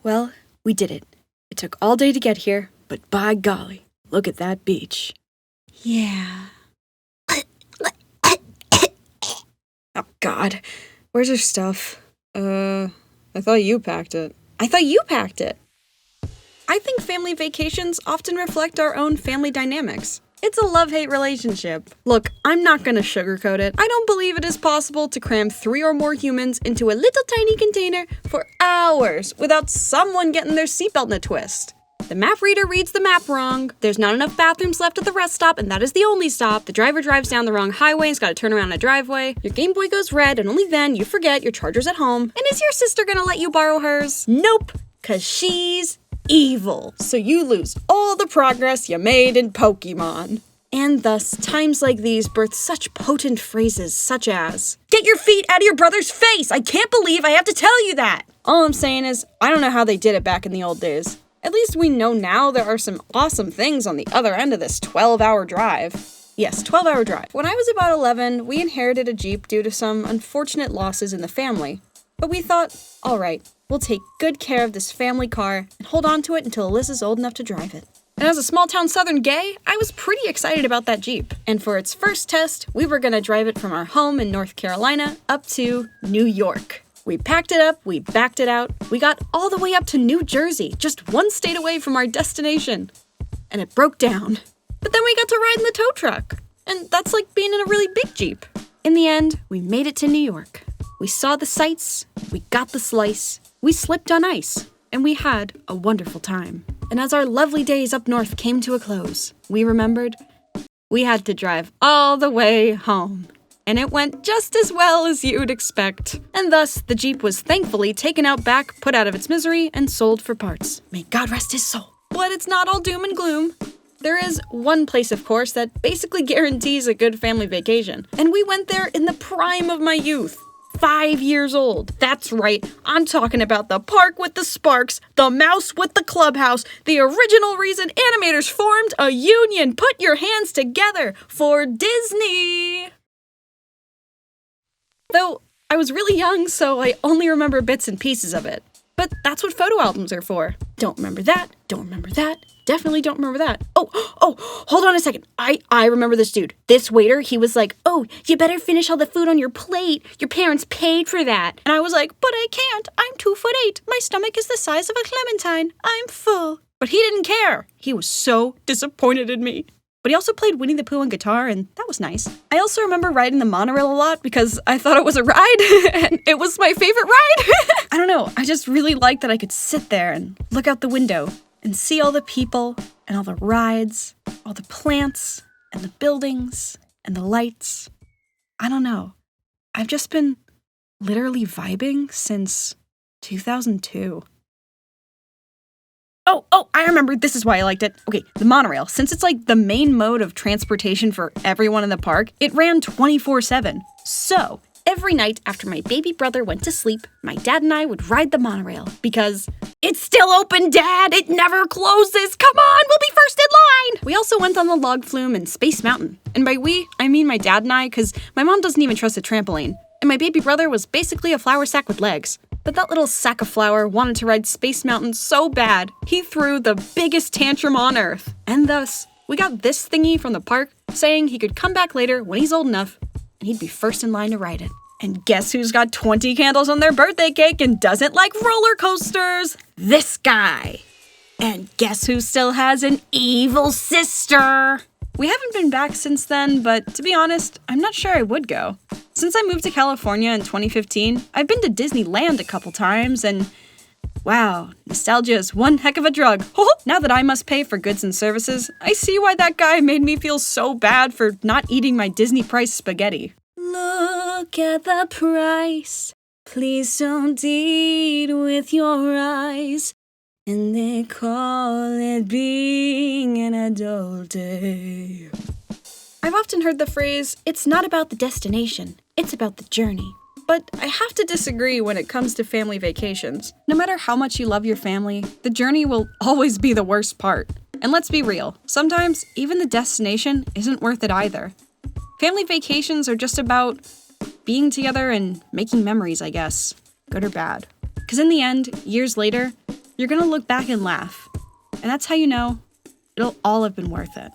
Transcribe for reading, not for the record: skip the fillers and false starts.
Well, we did it. It took all day to get here, but by golly, look at that beach. Yeah. Oh, God. Where's her stuff? I thought you packed it. I thought you packed it. I think family vacations often reflect our own family dynamics. It's a love-hate relationship. Look, I'm not gonna sugarcoat it. I don't believe it is possible to cram 3 or more humans into a little tiny container for hours without someone getting their seatbelt in a twist. The map reader reads the map wrong, there's not enough bathrooms left at the rest stop, and that is the only stop. The driver drives down the wrong highway and's gotta turn around a driveway. Your Game Boy goes red, and only then you forget your charger's at home. And is your sister gonna let you borrow hers? Nope, 'cause she's evil. So you lose all the progress you made in Pokemon. And thus, times like these birth such potent phrases such as, "Get your feet out of your brother's face! I can't believe I have to tell you that!" All I'm saying is, I don't know how they did it back in the old days. At least we know now there are some awesome things on the other end of this 12-hour drive. Yes, 12-hour drive. When I was about 11, we inherited a Jeep due to some unfortunate losses in the family. But we thought, all right, we'll take good care of this family car and hold on to it until Alyssa's old enough to drive it. And as a small-town Southern gay, I was pretty excited about that Jeep. And for its first test, we were gonna drive it from our home in North Carolina up to New York. We packed it up, we backed it out, we got all the way up to New Jersey, just one state away from our destination. And it broke down. But then we got to ride in the tow truck. And that's like being in a really big Jeep. In the end, we made it to New York. We saw the sights, we got the slice, we slipped on ice, and we had a wonderful time. And as our lovely days up north came to a close, we remembered we had to drive all the way home. And it went just as well as you'd expect. And thus, the Jeep was thankfully taken out back, put out of its misery, and sold for parts. May God rest his soul. But it's not all doom and gloom. There is one place, of course, that basically guarantees a good family vacation. And we went there in the prime of my youth. 5 years old. That's right, I'm talking about the park with the sparks, the mouse with the clubhouse, the original reason animators formed a union. Put your hands together for Disney! Though, I was really young, so I only remember bits and pieces of it. But that's what photo albums are for. Don't remember that, don't remember that, definitely don't remember that. Oh, hold on a second. I remember this dude. This waiter, he was like, "Oh, you better finish all the food on your plate. Your parents paid for that." And I was like, "But I can't. I'm 2'8". My stomach is the size of a clementine. I'm full." But he didn't care. He was so disappointed in me. But he also played Winnie the Pooh on guitar, and that was nice. I also remember riding the monorail a lot because I thought it was a ride, and it was my favorite ride. I don't know, I just really liked that I could sit there and look out the window and see all the people and all the rides, all the plants and the buildings and the lights. I don't know. I've just been literally vibing since 2002. Oh, I remember. This is why I liked it. Okay, the monorail. Since it's like the main mode of transportation for everyone in the park, it ran 24/7. So, every night after my baby brother went to sleep, my dad and I would ride the monorail because it's still open, Dad! It never closes! Come on, we'll be first in line! We also went on the log flume and Space Mountain. And by we, I mean my dad and I, because my mom doesn't even trust a trampoline. And my baby brother was basically a flour sack with legs. But that little sack of flour wanted to ride Space Mountain so bad, he threw the biggest tantrum on Earth. And thus, we got this thingy from the park saying he could come back later when he's old enough, and he'd be first in line to ride it. And guess who's got 20 candles on their birthday cake and doesn't like roller coasters? This guy. And guess who still has an evil sister? We haven't been back since then, but to be honest, I'm not sure I would go. Since I moved to California in 2015, I've been to Disneyland a couple times, and wow, nostalgia is one heck of a drug. Now that I must pay for goods and services, I see why that guy made me feel so bad for not eating my Disney-priced spaghetti. Look at the price. Please don't eat with your eyes. And they call it being an adult. I've often heard the phrase, "It's not about the destination, it's about the journey." But I have to disagree when it comes to family vacations. No matter how much you love your family, the journey will always be the worst part. And let's be real, sometimes even the destination isn't worth it either. Family vacations are just about being together and making memories, I guess, good or bad. Because in the end, years later, You're gonna look back and laugh. And that's how you know it'll all have been worth it.